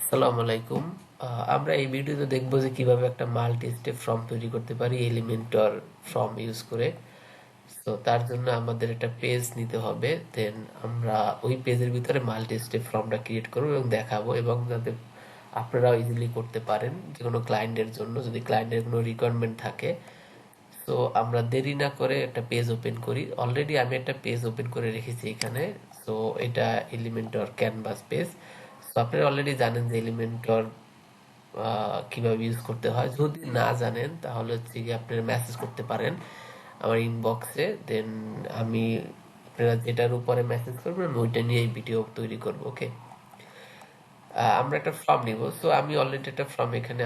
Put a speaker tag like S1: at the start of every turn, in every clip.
S1: আসসালামু আলাইকুম। আমরা এই ভিডিওতে দেখব যে কিভাবে একটা মাল্টি স্টেপ ফর্ম তৈরি করতে পারি এলিমেন্টর ফর্ম ইউজ করে। তো তার জন্য আমাদের একটা পেজ নিতে হবে, দেন আমরা ওই পেজের ভিতরে মাল্টি স্টেপ ফর্মটা ক্রিয়েট করব এবং দেখাবো, এবং যাতে আপনারাও ইজিলি করতে পারেন যে কোনো ক্লায়েন্টের জন্য, যদি ক্লায়েন্টের কোনো রিকোয়ারমেন্ট থাকে। তো আমরা দেরি না করে একটা পেজ ওপেন করি। অলরেডি আমি একটা পেজ ওপেন করে রেখেছি এখানে। তো এটা এলিমেন্টর ক্যানভাস পেজ। তো আপনারা অলরেডি জানেন যে এলিমেন্টর কিভাবে ইউজ করতে হয়। যদি না জানেন তাহলে হচ্ছে কি আপনারা মেসেজ করতে পারেন আমার ইনবক্সে, দেন আমি আপনারা যেটার উপরে মেসেজ করবেন আমি ওইটা নিয়ে এই ভিডিও তৈরি করব। ওকে, আমরা একটা ফর্ম নিব। সো আমি অলরেডি একটা ফর্ম এখানে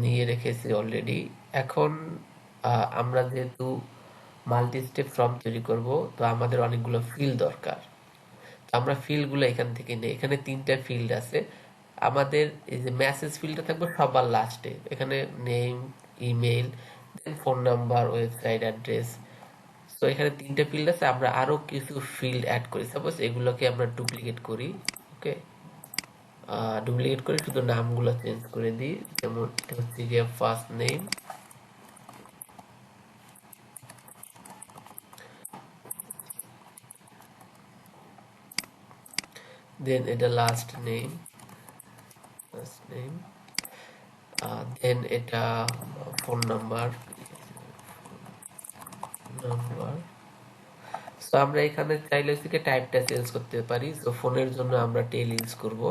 S1: নিয়ে রেখেছি অলরেডি। এখন আমরা যেহেতু মাল্টি স্টেপ ফর্ম তৈরি করব, তো আমাদের অনেকগুলো ফিল্ড দরকার। তো আমরা ফিল্ডগুলো এখান থেকে নেই। এখানে তিনটা ফিল্ড আছে। আমাদের এই যে মেসেজ ফিল্ডটা থাকবে সবার লাস্টে, এখানে নেম, ইমেল, দেন ফোন নাম্বার, ওয়েবসাইট অ্যাড্রেস। তো এখানে তিনটা ফিল্ড আছে, আমরা আরো কিছু ফিল্ড অ্যাড করি। সাপোজ এগুলোকে আমরা ডুপ্লিকেট করি। ওকে, ডুপ্লিকেট করে শুধু নামগুলো চেঞ্জ করে দিই। যেমন এটা হচ্ছে গিয়ে ফার্স্ট নেম, দেন এটা লাস্ট নেম, দেন এটা ফোন নাম্বার। নাম্বার সো আমরা এখানে চাইলে থেকে টাইপটা চেঞ্জ করতে পারি। সো ফোনের জন্য আমরা টেল ইউজ করব।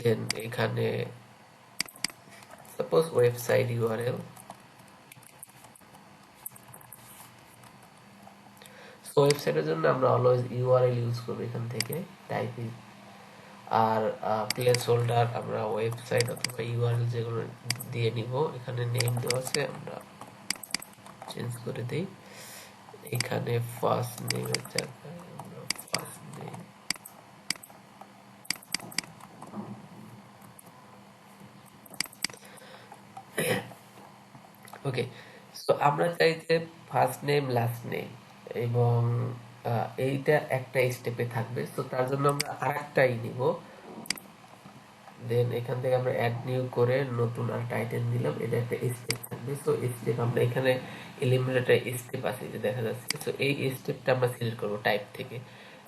S1: দেন এখানে সাপোজ ওয়েবসাইট ইউআরএল। সো ওয়েবসাইটের জন্য আমরা অলওয়েজ ইউআরএল ইউজ করব এখান থেকে টাইপিং। আর প্লেস হোল্ডার আমরা ওয়েবসাইট অথবা ইউআরএল যেগুলো দিয়ে নিব। এখানে নেম দেওয়া আছে, আমরা চেঞ্জ করে দিই। এখানে ফার্স্ট নেমের জায়গায় আমরা ফার্স্ট নেম। ওকে, সো আমরা চাই যে ফার্স্ট নেম লাস্ট নেম এবং এইটা একটা স্টেপে থাকবে। তো তার জন্য আমরা আরেকটাই নিব। দেন এখান থেকে আমরা অ্যাড নিউ করে নতুন আর টাইটেল দিলাম। এটা একটা স্টেপ থাকবে। সো স্টেপ আমরা এখানে এলিমিনেটর স্টেপ আছে যে দেখা যাচ্ছে। সো এই স্টেপটা আমরা সিলেক্ট করব টাইপ থেকে।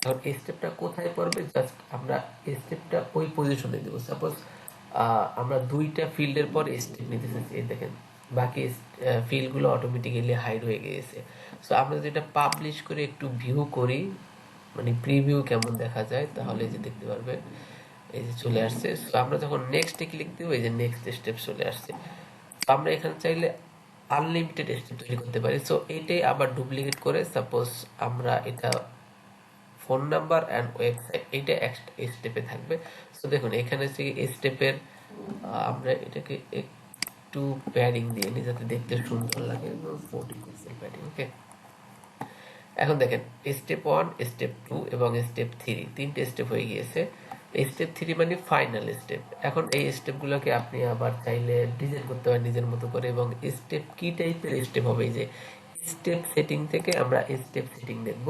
S1: এখন এই স্টেপটা কোথায় পড়বে, জাস্ট আমরা স্টেপটা ওই পজিশনে দেব। সাপোজ আমরা দুইটা ফিল্ডের পর স্টেপ নিতে চাচ্ছি, এই দেখেন বাকি ফিল্ডগুলো অটোমেটিক্যালি হাইড হয়ে গিয়েছে। সো আমরা যেটা পাবলিশ করে একটু ভিউ করি, মানে প্রিভিউ কেমন দেখা যায়, তাহলে যে দেখতে পারবেন এই যে চলে আসছে। সো আমরা যখন নেক্সটে ক্লিক দেবো, এই যে নেক্সট স্টেপ চলে আসছে। তো আমরা এখানে চাইলে আনলিমিটেড স্টেপ তৈরি করতে পারি। সো এইটাই আবার ডুপ্লিকেট করে সাপোজ আমরা এটা ফোন নাম্বার অ্যান্ড ওয়েবসাইট এইটা একটা স্টেপে থাকবে। সো দেখুন এখানে থেকে স্টেপের আমরা এটাকে একটু প্যাডিং দিয়ে নিই যাতে দেখতে সুন্দর লাগে, 40 পিক্সেল প্যাডিং। ওকে, এখন দেখেন স্টেপ 1, স্টেপ 2 এবং স্টেপ 3 তিনটে স্টেপ হয়ে গিয়েছে। স্টেপ 3 মানে ফাইনাল স্টেপ। এখন এই স্টেপগুলোকে আপনি আবার চাইলে ডিজাইন করতে পারেন নিজের মতো করে। এবং স্টেপ কি টাইপের স্টেপ হবে, এই যে স্টেপ সেটিং থেকে আমরা স্টেপ সেটিং দেখব।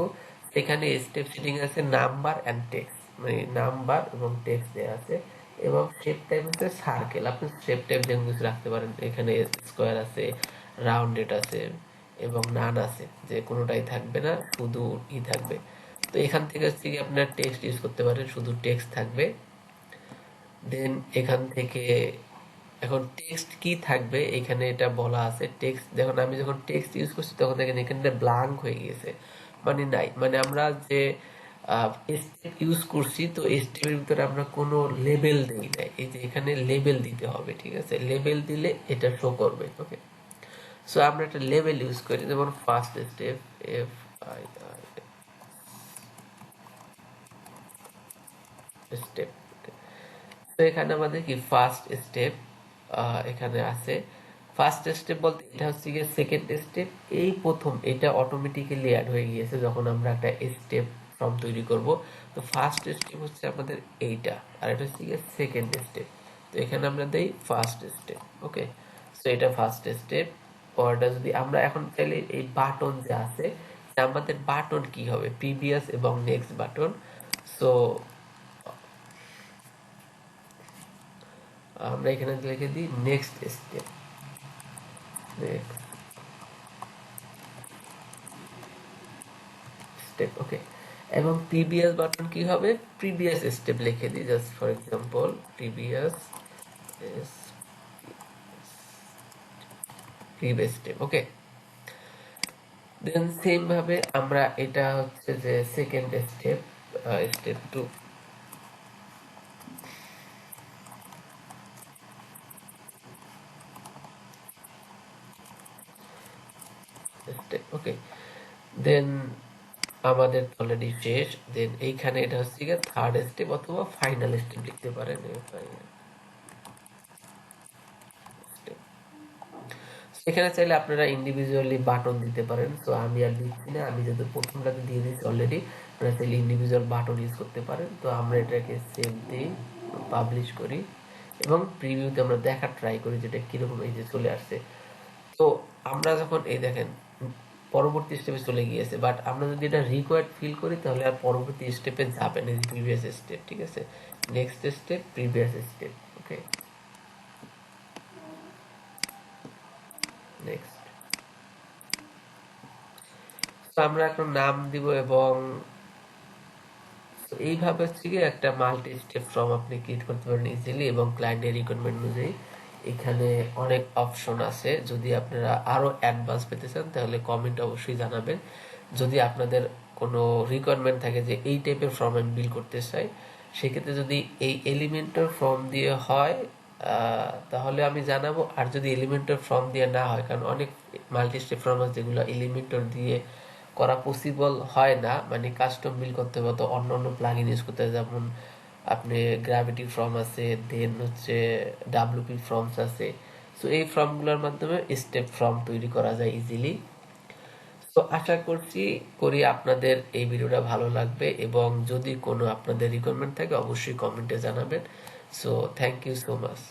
S1: এখানে স্টেপ সেটিং আছে নাম্বার অ্যান্ড টেক্সট, মানে নাম্বার এবং টেক্সট দেওয়া আছে। এবং শেপ টাইপ হচ্ছে সার্কেল, আপনি শেপ টাইপ যেমন কিছু রাখতে পারেন। এখানে স্কোয়ার আছে, রাউন্ডেড আছে এবং নান আছে, যে কোনোটাই থাকবে না, শুধু থাকবে। তো এখান থেকে হচ্ছে কি আপনার টেক্সট ইউজ করতে পারেন, শুধু টেক্সট থাকবে। দেন এখান থেকে এখন টেক্সট কি থাকবে এখানে এটা বলা আছে। টেক্সট দেখুন আমি যখন টেক্সট ইউজ করছি তখন দেখেন এখানে ব্ল্যাঙ্ক হয়ে গিয়েছে, মানে নাই, মানে আমরা যে স্টেপ ইউজ করছি তো স্টেপের ভিতরে আমরা কোনো লেবেল দেই নাই। এই যে এখানে লেবেল দিতে হবে, ঠিক আছে, লেবেল দিলে এটা শো করবে। ওকে, সো আমরা একটা লেবেল ইউজ করি, যেমন first step F I R step. তো এখানে আমাদের কি ফার্স্ট স্টেপ এখানে আছে। ফার্স্ট স্টেপ বলতে এটা হচ্ছে গিয়ে সেকেন্ড স্টেপ। এই প্রথম এটা অটোমেটিক্যালি অ্যাড হয়ে গিয়েছে যখন আমরা একটা স্টেপ ফর্ম তৈরি করব। তো ফার্স্ট স্টেপ হচ্ছে আমাদের এইটা, আর এটা হচ্ছে গিয়ে সেকেন্ড স্টেপ। তো এখানে আমরা দেই ফার্স্ট স্টেপ। ওকে, সো এটা ফার্স্ট স্টেপ। পরটা যদি আমরা এখন চাইলে এই বাটন যে আছে, আমাদের বাটন কি হবে, প্রিভিয়াস এবং নেক্সট বাটন। সো আমরা এখানে লিখে দিই next step, next step. Okay, এবং প্রিভিয়াস বাটন কি হবে, প্রিভিয়াস স্টেপ লিখে দিই, just for example previous previous step. Okay, then same ভাবে আমরা এটা হচ্ছে যে second step, step 2 step. Okay, then আমাদের অলরেডি শেষ। দেন এইখানে এটা হচ্ছে গিয়ে থার্ড স্টেপ অথবা ফাইনাল স্টেপ লিখতে পারেন। এখানে চাইলে আপনারা ইন্ডিভিজুয়ালি বাটন দিতে পারেন, তো আমি আর দিচ্ছি না, আমি যেহেতু প্রথমটাতে দিয়ে দিচ্ছি অলরেডি, আপনারা চাইলে ইন্ডিভিজুয়াল বাটন ইউজ করতে পারেন। তো আমরা এটাকে সেভ দিই, পাবলিশ করি এবং প্রিভিউতে আমরা দেখার ট্রাই করি যেটা কিরকম এই যে চলে আসছে। তো আমরা যখন এই দেখেন পরবর্তী স্টেপে চলে গিয়েছে, বাট আমরা যদি এটা রিকোয়ার্ড ফিল করি তাহলে আর পরবর্তী স্টেপে যাবে না, প্রিভিয়াস স্টেপ। ঠিক আছে, নেক্সট স্টেপ, প্রিভিয়াস স্টেপ। ওকে, নেক্সট। তো আমরা এখন নাম দিব এবং এইভাবে হচ্ছে কি একটা মাল্টি স্টেপ ফর্ম আপনি ক্রিয়েট করতে পারেন ইজিলি এবং ক্লায়েন্টের রিকোয়ারমেন্ট অনুযায়ী। এখানে অনেক অপশন আছে, যদি আপনারা আরো অ্যাডভান্স পেতে চান তাহলে কমেন্ট অবশ্যই জানাবেন। যদি আপনাদের কোনো রিকোয়ারমেন্ট থাকে যে এই টাইপের ফর্ম আমি বিল করতে চাই, সেক্ষেত্রে যদি এই এলিমেন্টার ফর্ম দিয়ে হয় তাহলে আমি জানাবো। আর যদি এলিমেন্টার ফর্ম দিয়ে না হয়, কারণ অনেক মাল্টি স্টেপ ফর্ম আছে যেগুলো এলিমেন্টার দিয়ে করা পসিবল হয় না, মানে কাস্টম বিল করতে হবে তো অন্য অন্য প্লাগইন ইউজ করতে হয়, যেমন আপনি গ্র্যাভিটি ফর্ম আছে, দেন হচ্ছে ডাব্লিউপি ফর্মস আছে। সো এই ফর্মগুলোর মাধ্যমে স্টেপ ফর্ম তৈরি করা যায় ইজিলি। তো আশা করি আপনাদের এই ভিডিওটা ভালো লাগবে এবং যদি কোনো আপনাদের রিকোয়ারমেন্ট থাকে অবশ্যই কমেন্টে জানাবেন। So thank you so much.